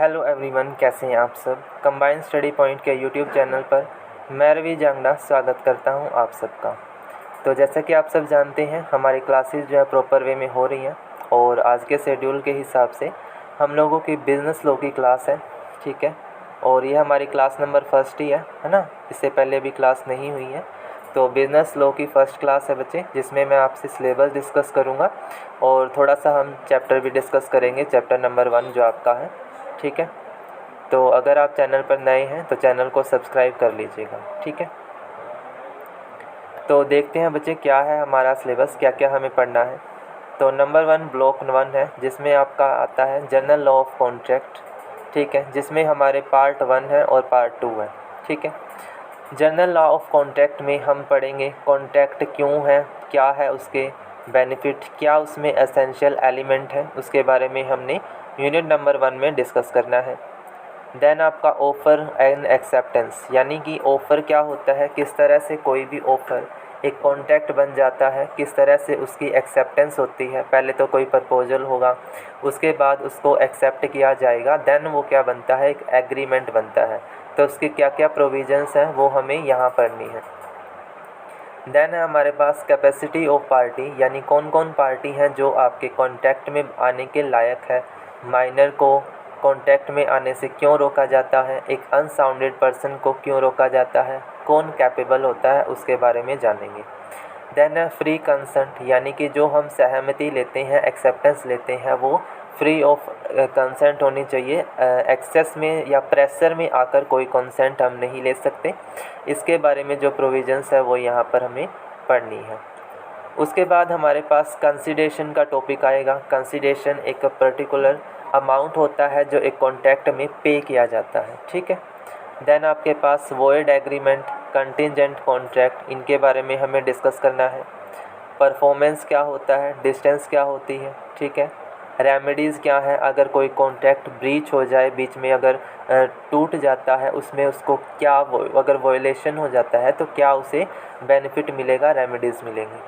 Hello everyone, कैसे हैं आप सब। कंबाइंड स्टडी पॉइंट के यूट्यूब चैनल पर मैं रवि जांगड़ा स्वागत करता हूं आप सबका। तो जैसा कि आप सब जानते हैं, हमारी क्लासेस जो है प्रॉपर वे में हो रही हैं और आज के शेड्यूल के हिसाब से हम लोगों की बिज़नेस लॉ की क्लास है, ठीक है। और ये हमारी क्लास नंबर फर्स्ट ही है ना। इससे पहले भी क्लास नहीं हुई है। तो बिज़नेस लॉ की फ़र्स्ट क्लास है बच्चे, जिसमें मैं आपसे सिलेबस डिस्कस करूँगा और थोड़ा सा हम चैप्टर भी डिस्कस करेंगे, चैप्टर नंबर 1 जो आपका है, ठीक है। तो अगर आप चैनल पर नए हैं तो चैनल को सब्सक्राइब कर लीजिएगा, ठीक है। तो देखते हैं बच्चे क्या है हमारा सिलेबस, क्या क्या हमें पढ़ना है। तो नंबर 1 ब्लॉक 1 है, जिसमें आपका आता है जनरल लॉ ऑफ कॉन्ट्रैक्ट, ठीक है, जिसमें हमारे पार्ट 1 है और पार्ट 2 है, ठीक है। जनरल लॉ ऑफ कॉन्ट्रैक्ट में हम पढ़ेंगे कॉन्ट्रैक्ट क्यों है, क्या है उसके बेनिफिट, क्या उसमें एसेंशियल एलिमेंट है, उसके बारे में हमने यूनिट नंबर 1 में डिस्कस करना है। देन आपका ऑफ़र एंड एक्सेप्टेंस, यानी कि ऑफ़र क्या होता है, किस तरह से कोई भी ऑफ़र एक कॉन्ट्रैक्ट बन जाता है, किस तरह से उसकी एक्सेप्टेंस होती है। पहले तो कोई प्रपोजल होगा, उसके बाद उसको एक्सेप्ट किया जाएगा, देन वो क्या बनता है, एक एग्रीमेंट बनता है। तो उसके क्या क्या प्रोविजंस हैं वो हमें यहाँ पढ़नी है। देन है हमारे पास कैपेसिटी ऑफ पार्टी, यानी कौन कौन पार्टी हैं जो आपके कॉन्टैक्ट में आने के लायक है। माइनर को कॉन्टैक्ट में आने से क्यों रोका जाता है, एक अनसाउंडेड पर्सन को क्यों रोका जाता है, कौन कैपेबल होता है, उसके बारे में जानेंगे। देन है फ्री कंसेंट, यानी कि जो हम सहमति लेते हैं, एक्सेप्टेंस लेते हैं, वो फ्री ऑफ कंसेंट होनी चाहिए। एक्सेस में या प्रेशर में आकर कोई कंसेंट हम नहीं ले सकते। इसके बारे में जो प्रोविजंस है वो यहाँ पर हमें पढ़नी है। उसके बाद हमारे पास कंसीडरेशन का टॉपिक आएगा। कंसीडरेशन एक पर्टिकुलर अमाउंट होता है जो एक कॉन्ट्रैक्ट में पे किया जाता है, ठीक है। देन आपके पास वॉइड एग्रीमेंट, कंटिजेंट कॉन्ट्रैक्ट, इनके बारे में हमें डिस्कस करना है। परफॉर्मेंस क्या होता है, डिस्टेंस क्या होती है, ठीक है। रेमेडीज़ क्या है, अगर कोई कॉन्ट्रैक्ट ब्रीच हो जाए, बीच में अगर टूट जाता है, उसमें उसको क्या अगर वायलेशन हो जाता है तो क्या उसे बेनिफिट मिलेगा, रेमेडीज़ मिलेंगी।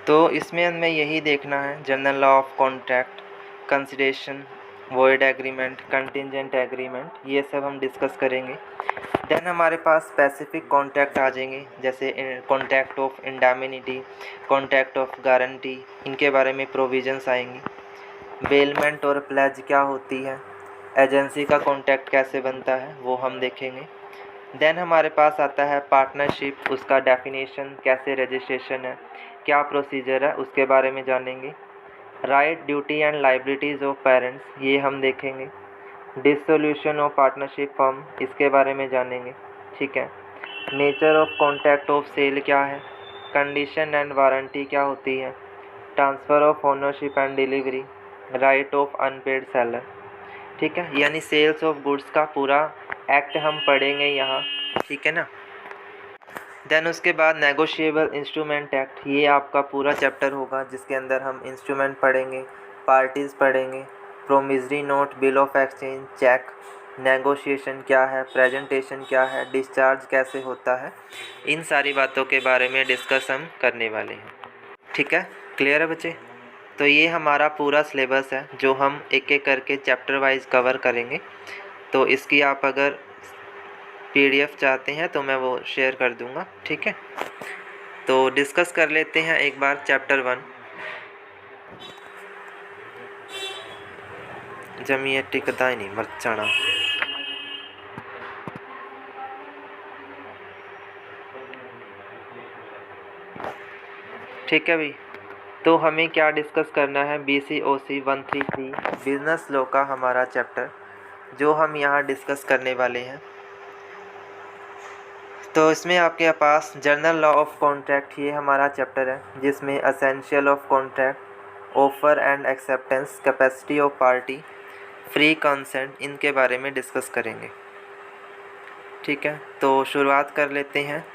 तो इसमें हमें यही देखना है, general law of contract, consideration, void agreement, contingent agreement, ये सब हम डिस्कस करेंगे। देन हमारे पास स्पेसिफिक कॉन्ट्रैक्ट आ जाएंगे, जैसे contract of indemnity, contract of guarantee, इनके बारे में प्रोविजंस आएंगी। बेलमेंट और प्लेज क्या होती है, एजेंसी का कॉन्ट्रैक्ट कैसे बनता है, वो हम देखेंगे। देन हमारे पास आता है पार्टनरशिप, उसका डेफिनेशन, कैसे रजिस्ट्रेशन है, क्या प्रोसीजर है, उसके बारे में जानेंगे। Right, duty and liabilities of parents, ये हम देखेंगे। डिसोल्यूशन ऑफ पार्टनरशिप फर्म, इसके बारे में जानेंगे, ठीक है। Nature of contract of sale क्या है, कंडीशन एंड वारंटी क्या होती है, transfer of ownership and delivery, right of unpaid seller, ठीक है। यानी सेल्स ऑफ गुड्स का पूरा एक्ट हम पढ़ेंगे यहाँ, ठीक है ना। देन उसके बाद नेगोशिएबल इंस्ट्रूमेंट एक्ट, ये आपका पूरा चैप्टर होगा, जिसके अंदर हम इंस्ट्रूमेंट पढ़ेंगे, पार्टीज़ पढ़ेंगे, promissory note, bill of exchange, cheque, negotiation क्या है, प्रेजेंटेशन क्या है, डिस्चार्ज कैसे होता है, इन सारी बातों के बारे में डिस्कस हम करने वाले हैं, ठीक है। क्लियर है बच्चे। तो ये हमारा पूरा सिलेबस है जो हम एक एक करके चैप्टर वाइज कवर करेंगे। तो इसकी आप अगर PDF चाहते हैं तो मैं वो शेयर कर दूंगा, ठीक है। तो डिस्कस कर लेते हैं एक बार चैप्टर 1। जमीयत टिकता ही नहीं मरचाना, ठीक है भाई। तो हमें क्या डिस्कस करना है, BCOC 133 बिजनेस लॉ का हमारा चैप्टर जो हम यहाँ डिस्कस करने वाले हैं। तो इसमें आपके पास जनरल लॉ ऑफ कॉन्ट्रैक्ट, ये हमारा चैप्टर है, जिसमें essential of contract, offer and acceptance, capacity of party, free consent, इनके बारे में डिस्कस करेंगे, ठीक है। तो शुरुआत कर लेते हैं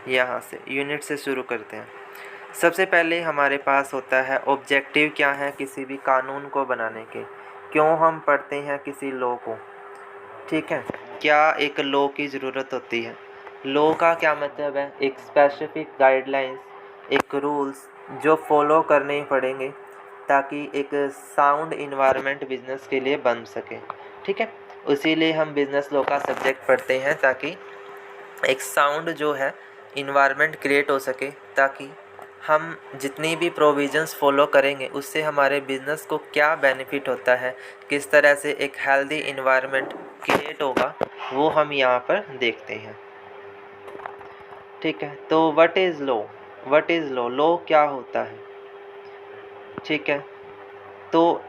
यहाँ से, यूनिट से शुरू करते हैं। सबसे पहले हमारे पास होता है ऑब्जेक्टिव क्या है किसी भी कानून को बनाने के, क्यों हम पढ़ते हैं किसी लॉ को, ठीक है। क्या एक लॉ की ज़रूरत होती है। लॉ का क्या मतलब है, एक स्पेसिफिक गाइडलाइंस, एक रूल्स जो फॉलो करने पड़ेंगे ताकि एक साउंड इन्वायरमेंट बिजनेस के लिए बन सके। ठीक है, इसीलिए हम बिजनेस लॉ का सब्जेक्ट पढ़ते हैं ताकि एक साउंड जो है इन्वायरमेंट क्रिएट हो सके, ताकि हम जितनी भी प्रोविजंस फॉलो करेंगे उससे हमारे बिज़नेस को क्या बेनिफिट होता है, किस तरह से एक हेल्दी इन्वायरमेंट क्रिएट होगा, वो हम यहाँ पर देखते हैं। ठीक है, तो what is law? What is law? Law क्या होता है? ठीक है, तो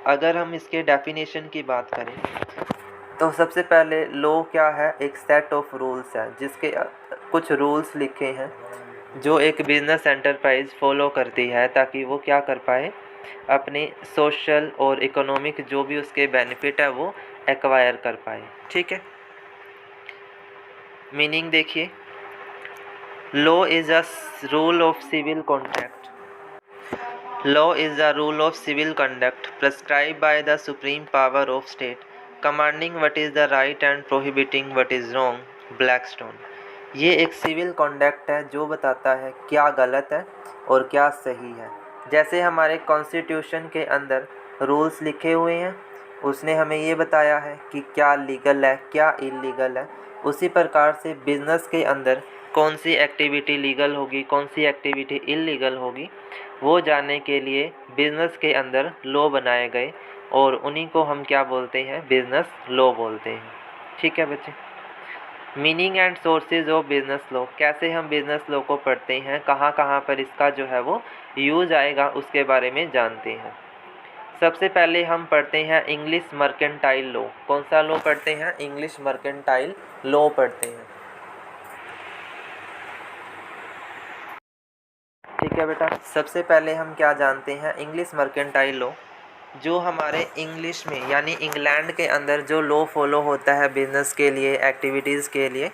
अगर हम इसके डेफिनेशन की बात करें तो सबसे पहले लॉ क्या है? एक सेट ऑफ रूल्स है जिसके कुछ रूल्स लिखे हैं जो एक बिजनेस एंटरप्राइज फॉलो करती है ताकि वो क्या कर पाए, अपने सोशल और इकोनॉमिक जो भी उसके बेनिफिट है वो एक्वायर कर पाए। ठीक है, मीनिंग देखिए, law is a rule of civil contract. Law is the rule of civil conduct prescribed by the supreme power of state, commanding what is the right and prohibiting what is wrong. Blackstone। ये एक civil conduct है जो बताता है क्या गलत है और क्या सही है। जैसे हमारे कॉन्स्टिट्यूशन के अंदर रूल्स लिखे हुए हैं, उसने हमें ये बताया है कि क्या लीगल है क्या इलीगल है। उसी प्रकार से बिजनेस के अंदर कौन सी एक्टिविटी लीगल होगी कौन सी एक्टिविटी इलीगल होगी, वो जानने के लिए बिज़नेस के अंदर लॉ बनाए गए और उन्हीं को हम क्या बोलते हैं? बिज़नेस लॉ बोलते हैं। ठीक है बच्चे, meaning and sources of business law, कैसे हम बिज़नेस लॉ को पढ़ते हैं, कहाँ कहाँ पर इसका जो है वो यूज आएगा, उसके बारे में जानते हैं। सबसे पहले हम पढ़ते हैं इंग्लिश मर्केंटाइल लॉ। कौन सा लॉ पढ़ते हैं? इंग्लिश मर्केंटाइल लॉ पढ़ते हैं। ठीक है बेटा, सबसे पहले हम क्या जानते हैं? इंग्लिश मर्केंटाइल लॉ जो हमारे इंग्लिश में यानी इंग्लैंड के अंदर जो लॉ फॉलो होता है बिजनेस के लिए, एक्टिविटीज़ के लिए,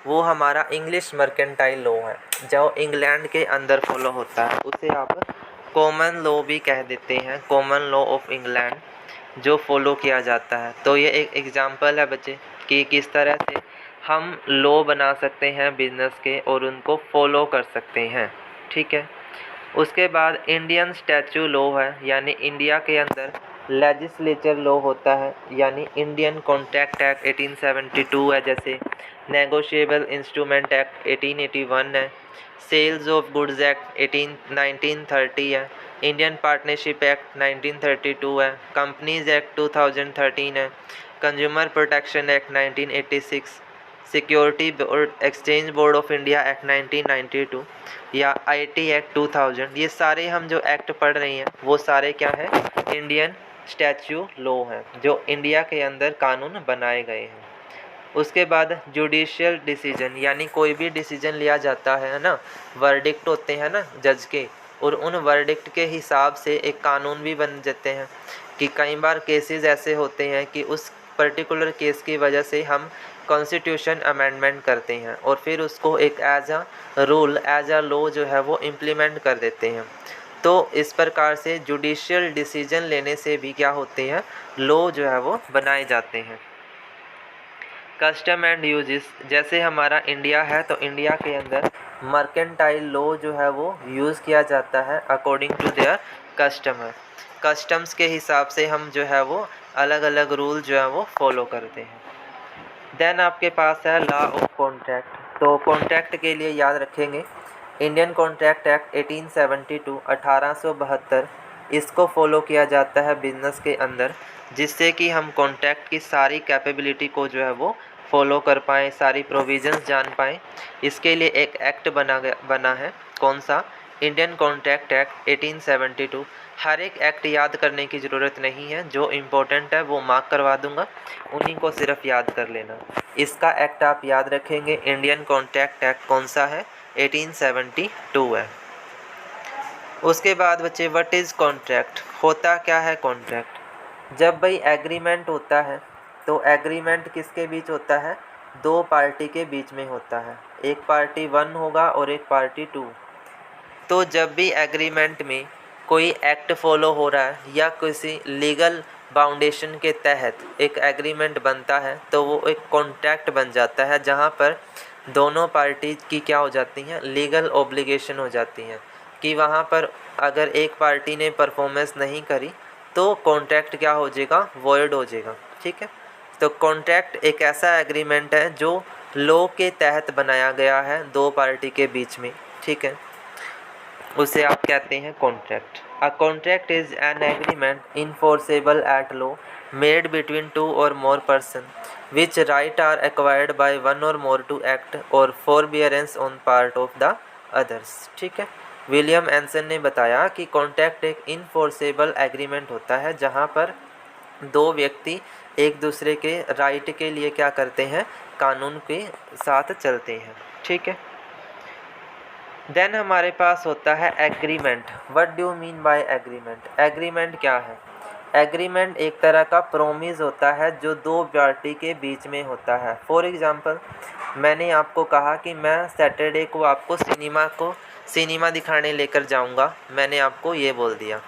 वो हमारा इंग्लिश मर्केंटाइल लॉ है जो इंग्लैंड के अंदर फॉलो होता है। उसे आप कॉमन लॉ भी कह देते हैं, कॉमन लॉ ऑफ इंग्लैंड जो फॉलो किया जाता है। तो ये एक एग्जांपल है बच्चे कि किस तरह से हम लॉ बना सकते हैं बिजनेस के और उनको फॉलो कर सकते हैं। ठीक है, उसके बाद इंडियन स्टैचू लॉ है, यानी इंडिया के अंदर लेजिस्लेचर लॉ होता है, यानी इंडियन कॉन्ट्रैक्ट एक्ट 1872 है, जैसे नेगोशिएबल इंस्ट्रूमेंट एक्ट 1881 है, सेल्स ऑफ गुड्स एक्ट 1930 है, इंडियन पार्टनरशिप एक्ट 1932 है, कंपनीज एक्ट 2013 है, consumer protection act 1986, security board exchange board of India act 1992 या आईटी एक्ट 2000। ये सारे हम जो एक्ट पढ़ रहे हैं वो सारे क्या हैं? इंडियन स्टैच्यू लॉ हैं जो इंडिया के अंदर कानून बनाए गए हैं। उसके बाद जुडिशियल डिसीजन, यानी कोई भी डिसीजन लिया जाता है ना, वर्डिक्ट होते हैं ना जज के, और उन वर्डिक्ट के हिसाब से एक कानून भी बन जाते हैं। कि कई बार केसेस ऐसे होते हैं कि उस पर्टिकुलर केस की वजह से हम कॉन्स्टिट्यूशन अमेंडमेंट करते हैं और फिर उसको एक as a rule, as a law जो है वो इम्प्लीमेंट कर देते हैं। तो इस प्रकार से जुडिशियल डिसीजन लेने से भी क्या होते हैं? लॉ जो है वो बनाए जाते हैं। कस्टम एंड यूजेस, जैसे हमारा इंडिया है तो इंडिया के अंदर मर्केंटाइल लॉ जो है वो यूज़ किया जाता है अकॉर्डिंग टू देयर कस्टम है। कस्टम्स के हिसाब से हम जो है वो अलग अलग रूल जो है वो फॉलो करते हैं। देन आपके पास है लॉ ऑफ कॉन्ट्रैक्ट। तो कॉन्ट्रैक्ट के लिए याद रखेंगे इंडियन कॉन्ट्रैक्ट एक्ट 1872 1872, इसको फॉलो किया जाता है बिजनेस के अंदर, जिससे कि हम कॉन्ट्रैक्ट की सारी कैपेबिलिटी को जो है वो फॉलो कर पाएँ, सारी प्रोविजंस जान पाएँ। इसके लिए एक एक्ट बना है, कौन सा? Indian contract act 1872। हर एक एक्ट याद करने की ज़रूरत नहीं है, जो इम्पोर्टेंट है वो मार्क करवा दूंगा, उन्हीं को सिर्फ याद कर लेना। इसका एक्ट आप याद रखेंगे, इंडियन कॉन्ट्रैक्ट एक्ट कौन सा है? 1872 है। उसके बाद बच्चे व्हाट इज़ कॉन्ट्रैक्ट, होता क्या है कॉन्ट्रैक्ट? जब भाई एग्रीमेंट होता है तो एग्रीमेंट किसके बीच होता है? दो पार्टी के बीच में होता है, एक पार्टी 1 होगा और एक पार्टी 2। तो जब भी एग्रीमेंट में कोई एक्ट फॉलो हो रहा है या किसी लीगल बाउंडेशन के तहत एक एग्रीमेंट बनता है तो वो एक कॉन्ट्रैक्ट बन जाता है, जहाँ पर दोनों पार्टी की क्या हो जाती हैं? लीगल ऑब्लिगेशन हो जाती हैं। कि वहाँ पर अगर एक पार्टी ने परफॉर्मेंस नहीं करी तो कॉन्ट्रैक्ट क्या हो जाएगा, वॉइड हो जाएगा। ठीक है, तो कॉन्ट्रैक्ट एक ऐसा एग्रीमेंट है जो लॉ के तहत बनाया गया है दो पार्टी के बीच में। ठीक है, उसे आप कहते हैं contract. A contract is an agreement enforceable at law made between two or more person which right are acquired by one or more to act or forbearance on part of the others. ठीक है, William एंसन ने बताया कि contract एक enforceable agreement होता है जहाँ पर दो व्यक्ति एक दूसरे के राइट के लिए क्या करते हैं, कानून के साथ चलते हैं। ठीक है, देन हमारे पास होता है agreement. What do mean by agreement? Agreement क्या है? एग्रीमेंट एक तरह का प्रोमिस होता है जो दो पार्टी के बीच में होता है। फॉर एग्जांपल, मैंने आपको कहा कि मैं सैटरडे को आपको सिनेमा दिखाने लेकर जाऊंगा, मैंने आपको ये बोल दिया।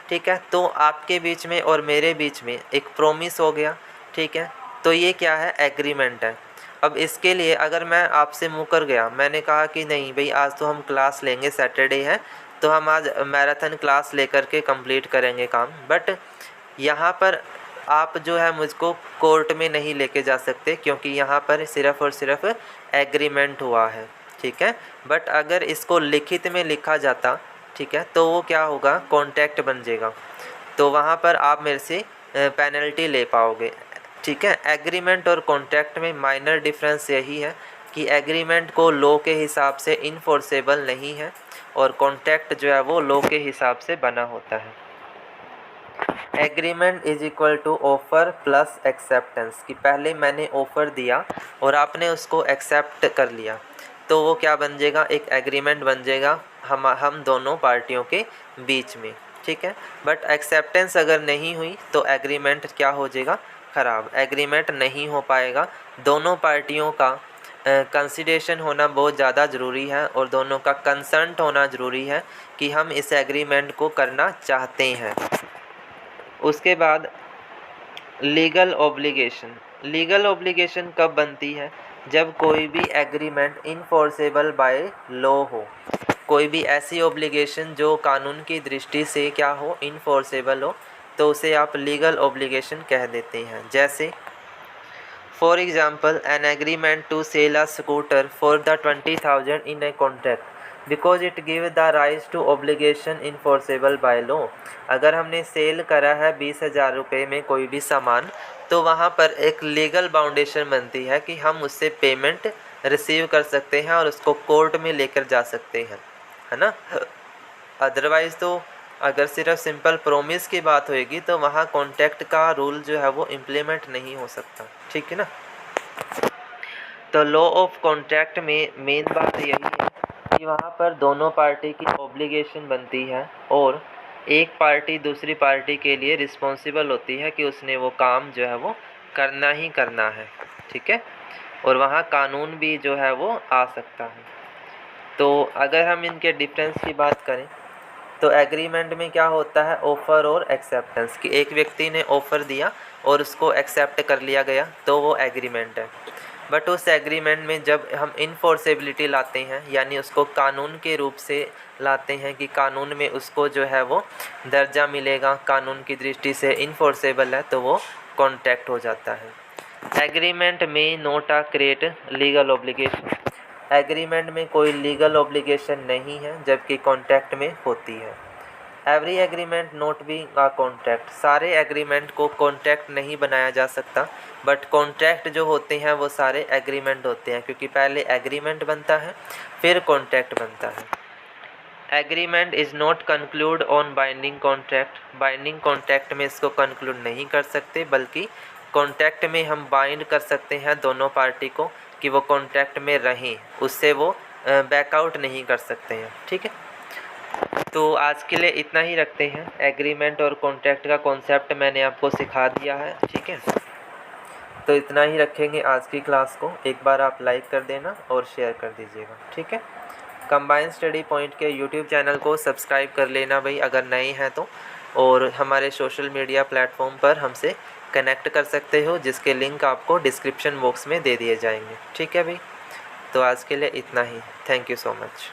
ठीक है, तो आपके बीच में और मेरे बीच में एक प्रोमिस हो गया। ठीक है, तो ये क्या है, एग्रीमेंट है। अब इसके लिए अगर मैं आपसे मुकर गया, मैंने कहा कि नहीं भाई आज तो हम क्लास लेंगे, सैटरडे है तो हम आज मैराथन क्लास लेकर के कंप्लीट करेंगे काम, बट यहाँ पर आप जो है मुझको कोर्ट में नहीं लेके जा सकते क्योंकि यहाँ पर सिर्फ़ और सिर्फ एग्रीमेंट हुआ है। ठीक है, बट अगर इसको लिखित में लिखा जाता, ठीक है, तो वो क्या होगा, कॉन्ट्रैक्ट बन जाएगा, तो वहाँ पर आप मेरे से पेनल्टी ले पाओगे। ठीक है, एग्रीमेंट और कॉन्ट्रैक्ट में माइनर डिफरेंस यही है कि एग्रीमेंट को लॉ के हिसाब से इन्फोर्सेबल नहीं है और कॉन्ट्रैक्ट जो है वो लॉ के हिसाब से बना होता है। Agreement is equal to offer plus acceptance, कि पहले मैंने ऑफ़र दिया और आपने उसको एक्सेप्ट कर लिया, तो वो क्या बन जाएगा, एक एग्रीमेंट बन जाएगा हम दोनों पार्टियों के बीच में। ठीक है, बट एक्सेप्टेंस अगर नहीं हुई तो एग्रीमेंट क्या हो जाएगा, ख़राब, एग्रीमेंट नहीं हो पाएगा। दोनों पार्टियों का कंसिडरेशन होना बहुत ज़्यादा ज़रूरी है और दोनों का कंसर्ट होना ज़रूरी है कि हम इस एग्रीमेंट को करना चाहते हैं। उसके बाद लीगल ऑब्लिगेशन। लीगल ऑब्लिगेशन कब बनती है, जब कोई भी एग्रीमेंट इनफोर्सेबल बाय लॉ हो, कोई भी ऐसी ऑब्लिगेशन जो कानून की दृष्टि से क्या हो, इनफोर्सेबल हो, तो उसे आप लीगल ऑब्लिगेशन कह देते हैं। जैसे for example, an agreement to sell a scooter for the 20,000 is a contract because it give the rise to obligation enforceable by law. अगर हमने सेल करा है 20,000 रुपये में कोई भी सामान, तो वहाँ पर एक लीगल बाउंडेशन बनती है कि हम उससे पेमेंट रिसीव कर सकते हैं और उसको कोर्ट में लेकर जा सकते हैं, है ना। अदरवाइज़ तो अगर सिर्फ सिंपल प्रोमिस की बात होएगी तो वहाँ कॉन्ट्रैक्ट का रूल जो है वो इम्प्लीमेंट नहीं हो सकता। ठीक है ना। तो लॉ ऑफ कॉन्ट्रैक्ट में मेन बात यही है कि वहाँ पर दोनों पार्टी की ऑब्लिगेशन बनती है और एक पार्टी दूसरी पार्टी के लिए रिस्पॉन्सिबल होती है कि उसने वो काम जो है वो करना ही करना है। ठीक है, और वहाँ कानून भी जो है वो आ सकता है। तो अगर हम इनके डिफरेंस की बात करें तो एग्रीमेंट में क्या होता है, ऑफ़र और एक्सेप्टेंस, कि एक व्यक्ति ने ऑफ़र दिया और उसको एक्सेप्ट कर लिया गया तो वो एग्रीमेंट है। बट उस एग्रीमेंट में जब हम इनफोर्सेबिलिटी लाते हैं, यानी उसको कानून के रूप से लाते हैं कि कानून में उसको जो है वो दर्जा मिलेगा, कानून की दृष्टि से इनफोर्सेबल है, तो वो कॉन्ट्रैक्ट हो जाता है। एग्रीमेंट में note a create legal obligation. Agreement में कोई लीगल ऑब्लिगेशन नहीं है जबकि कॉन्ट्रैक्ट में होती है। Every agreement not be a contract. सारे एग्रीमेंट को कॉन्ट्रैक्ट नहीं बनाया जा सकता, बट कॉन्ट्रैक्ट जो होते हैं वो सारे एग्रीमेंट होते हैं, क्योंकि पहले एग्रीमेंट बनता है फिर कॉन्ट्रैक्ट बनता है। Agreement is not conclude on binding contract. Binding contract में इसको कंक्लूड नहीं कर सकते, बल्कि कॉन्ट्रैक्ट में हम बाइंड कर सकते हैं दोनों पार्टी को कि वो कॉन्ट्रैक्ट में रहें, उससे वो बैकआउट नहीं कर सकते हैं। ठीक है, तो आज के लिए इतना ही रखते हैं। एग्रीमेंट और कॉन्ट्रैक्ट का कॉन्सेप्ट मैंने आपको सिखा दिया है। ठीक है, तो इतना ही रखेंगे आज की क्लास को। एक बार आप लाइक कर देना और शेयर कर दीजिएगा। ठीक है, कंबाइन स्टडी पॉइंट के यूट्यूब चैनल को सब्सक्राइब कर लेना भाई अगर नए हैं तो, और हमारे सोशल मीडिया प्लेटफॉर्म पर हमसे कनेक्ट कर सकते हो, जिसके लिंक आपको डिस्क्रिप्शन बॉक्स में दे दिए जाएंगे। ठीक है भाई, तो आज के लिए इतना ही। Thank you so much.